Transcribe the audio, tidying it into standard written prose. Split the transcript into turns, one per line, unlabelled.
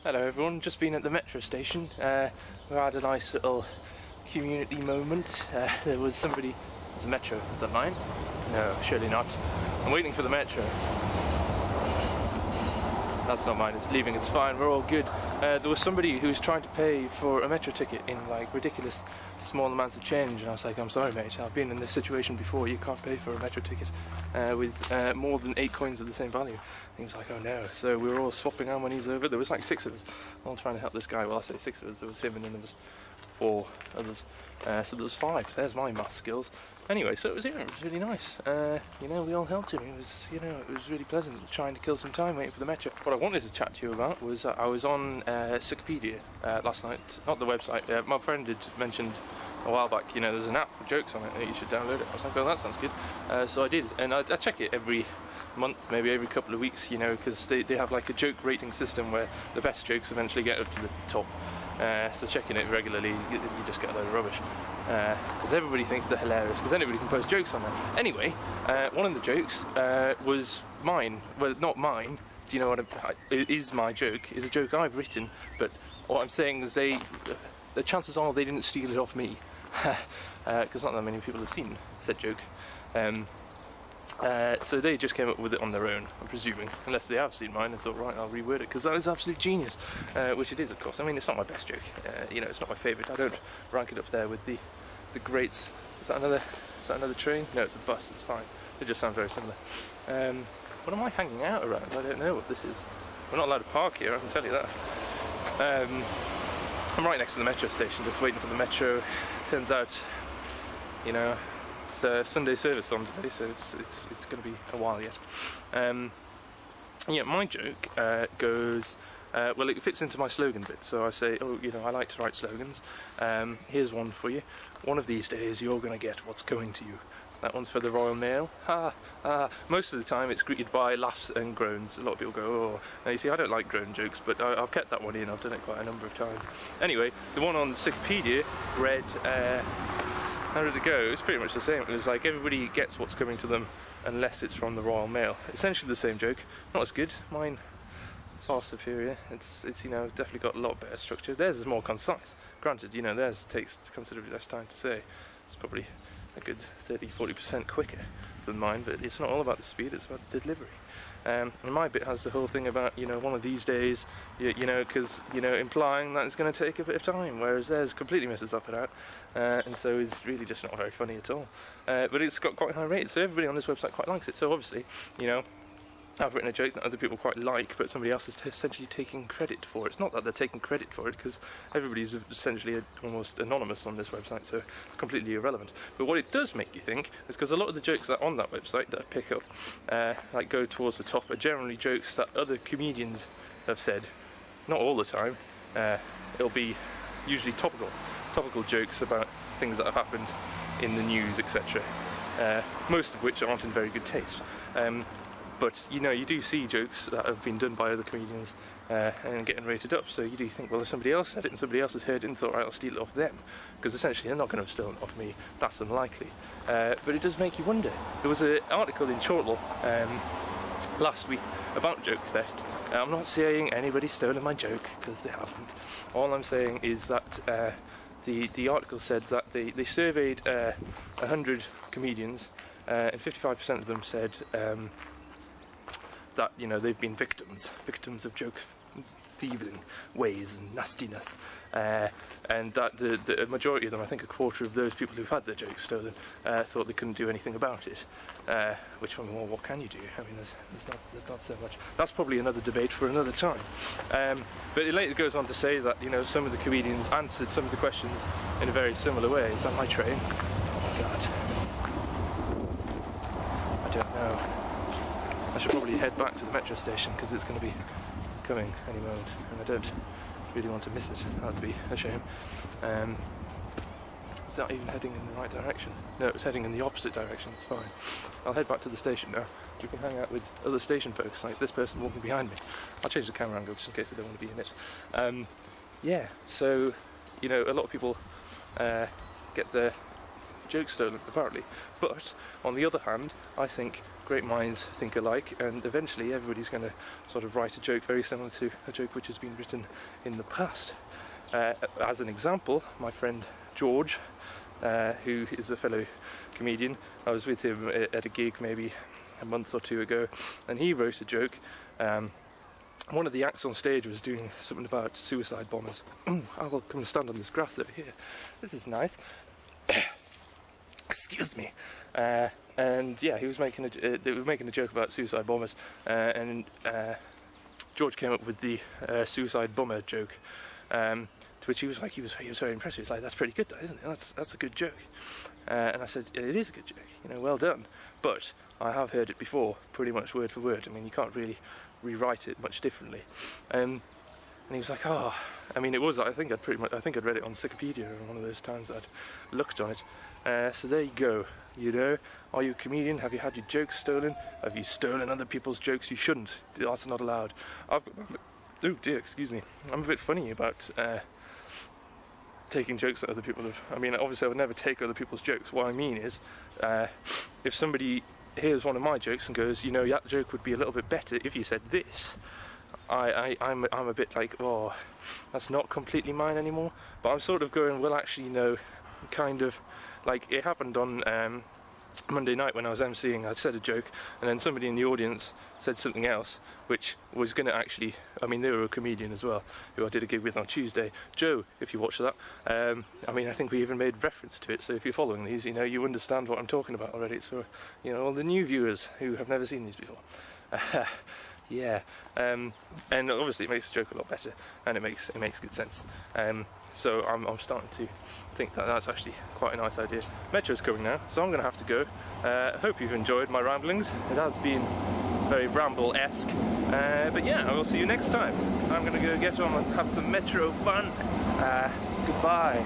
Hello everyone, just been at the metro station. We had a nice little community moment. There was somebody... It's a metro, is that mine? No, surely not. I'm waiting for the metro. That's not mine, it's leaving, it's fine, we're all good. There was somebody who was trying to pay for a metro ticket in like ridiculous small amounts of change, and I was like, I'm sorry mate, I've been in this situation before, you can't pay for a metro ticket with more than 8 coins of the same value. And he was like, oh no, so we were all swapping our monies over. There was like 6 of us, all trying to help this guy. Well, I say 6 of us, there was him and then there was 4 others, so there was 5. There's my math skills. Anyway, so it was really nice. You know, we all helped him. It was, you know, it was really pleasant trying to kill some time waiting for the metro. What I wanted to chat to you about was I was on Wikipedia last night, not the website. My friend had mentioned a while back, you know, there's an app with jokes on it that you should download it. I was like, oh, that sounds good. So I did, and I check it every month, maybe every couple of weeks, you know, because they have like a joke rating system where the best jokes eventually get up to the top. So checking it regularly, you just get a load of rubbish. Because everybody thinks they're hilarious, because anybody can post jokes on there. Anyway, one of the jokes was mine. Well, not mine. Do you know what it is? My joke is a joke I've written, but what I'm saying is the chances are they didn't steal it off me, because not that many people have seen said joke. So they just came up with it on their own, I'm presuming, unless they have seen mine and thought, right, I'll reword it, because that is absolute genius, which it is, of course. I mean, it's not my best joke, you know, it's not my favourite. I don't rank it up there with the greats. Is that another train? No, it's a bus, it's fine. They just sound very similar. What am I hanging out around? I don't know what this is. We're not allowed to park here, I can tell you that. I'm right next to the metro station, just waiting for the metro. Turns out, you know, it's Sunday service on today, so it's going to be a while yet. Yeah, my joke goes, well, it fits into my slogan bit. So I say, oh, you know, I like to write slogans. Here's one for you. One of these days, you're going to get what's coming to you. That one's for the Royal Mail. Ha, ha. Most of the time, it's greeted by laughs and groans. A lot of people go, oh. Now, you see, I don't like groan jokes, but I've kept that one in. I've done it quite a number of times. Anyway, the one on Wikipedia read, how did it go? It was pretty much the same. It was like everybody gets what's coming to them unless it's from the Royal Mail. Essentially the same joke. Not as good. Mine far superior. It's you know, definitely got a lot better structure. Theirs is more concise. Granted, you know, theirs takes considerably less time to say. It's probably a good 30-40% quicker than mine, but it's not all about the speed, it's about the delivery. And my bit has the whole thing about, you know, one of these days, you know, because, you know, implying that it's going to take a bit of time, whereas theirs completely messes up it out, and so it's really just not very funny at all. But it's got quite high rated, so everybody on this website quite likes it. So obviously, you know, I've written a joke that other people quite like, but somebody else is essentially taking credit for it. It's not that they're taking credit for it, because everybody's essentially almost anonymous on this website, so it's completely irrelevant. But what it does make you think is because a lot of the jokes that are on that website that I pick up, like go towards the top, are generally jokes that other comedians have said. Not all the time. It'll be usually topical jokes about things that have happened in the news, etc. Most of which aren't in very good taste. But, you know, you do see jokes that have been done by other comedians and getting rated up, so you do think, well, if somebody else said it and somebody else has heard it and thought, right, I'll steal it off them, because essentially they're not going to have stolen it off me, that's unlikely. But it does make you wonder. There was an article in Chortle last week about joke theft. I'm not saying anybody's stolen my joke, because they haven't. All I'm saying is that the article said that they surveyed 100 comedians, and 55% of them said that, you know, they've been victims of joke thieving ways and nastiness, and that the majority of them, I think a quarter of those people who've had their jokes stolen, thought they couldn't do anything about it. Which, well, what can you do? I mean, there's not so much. That's probably another debate for another time. But it later goes on to say that, you know, some of the comedians answered some of the questions in a very similar way. Is that my train? Oh God, I don't know. I should probably head back to the metro station because it's going to be coming any moment, and I don't really want to miss it. That would be a shame. Is that even heading in the right direction? No, it's heading in the opposite direction. It's fine. I'll head back to the station now. We can hang out with other station folks, like this person walking behind me. I'll change the camera angle just in case they don't want to be in it. Yeah, so, you know, a lot of people get their jokes stolen, apparently. But, on the other hand, I think great minds think alike, and eventually everybody's going to sort of write a joke very similar to a joke which has been written in the past. As an example, my friend George, who is a fellow comedian, I was with him at a gig maybe a month or two ago, and he wrote a joke. One of the acts on stage was doing something about suicide bombers. I'll come and stand on this grass over here. This is nice. Excuse me. And yeah, he was making they were making a joke about suicide bombers, and George came up with the suicide bomber joke. To which he was very impressed. He was like, "That's pretty good, though, isn't it? That's a good joke." And I said, "It is a good joke. You know, well done. But I have heard it before, pretty much word for word. I mean, you can't really rewrite it much differently." And he was like, "Oh, I mean, it was. I think I'd read it on Wikipedia, or one of those times I'd looked on it. So there you go. You know, are you a comedian? Have you had your jokes stolen? Have you stolen other people's jokes? You shouldn't. That's not allowed." Oh dear, excuse me. I'm a bit funny about taking jokes that other people have. I mean, obviously I would never take other people's jokes. What I mean is, if somebody hears one of my jokes and goes, "You know, that joke would be a little bit better if you said this," I'm a bit like, "Oh, that's not completely mine anymore." But I'm sort of going, "Well, actually, no." Kind of like it happened on Monday night when I was emceeing. I said a joke, and then somebody in the audience said something else, which was going to actually, I mean, they were a comedian as well, who I did a gig with on Tuesday, Joe, if you watch that. I mean, I think we even made reference to it, so if you're following these, you know, you understand what I'm talking about already. It's for, you know, all the new viewers who have never seen these before. Yeah, and obviously it makes the joke a lot better, and it makes good sense. So I'm starting to think that that's actually quite a nice idea. Metro's coming now, so I'm going to have to go. I hope you've enjoyed my ramblings. It has been very ramble-esque, but yeah, I will see you next time. I'm going to go get on and have some Metro fun. Goodbye.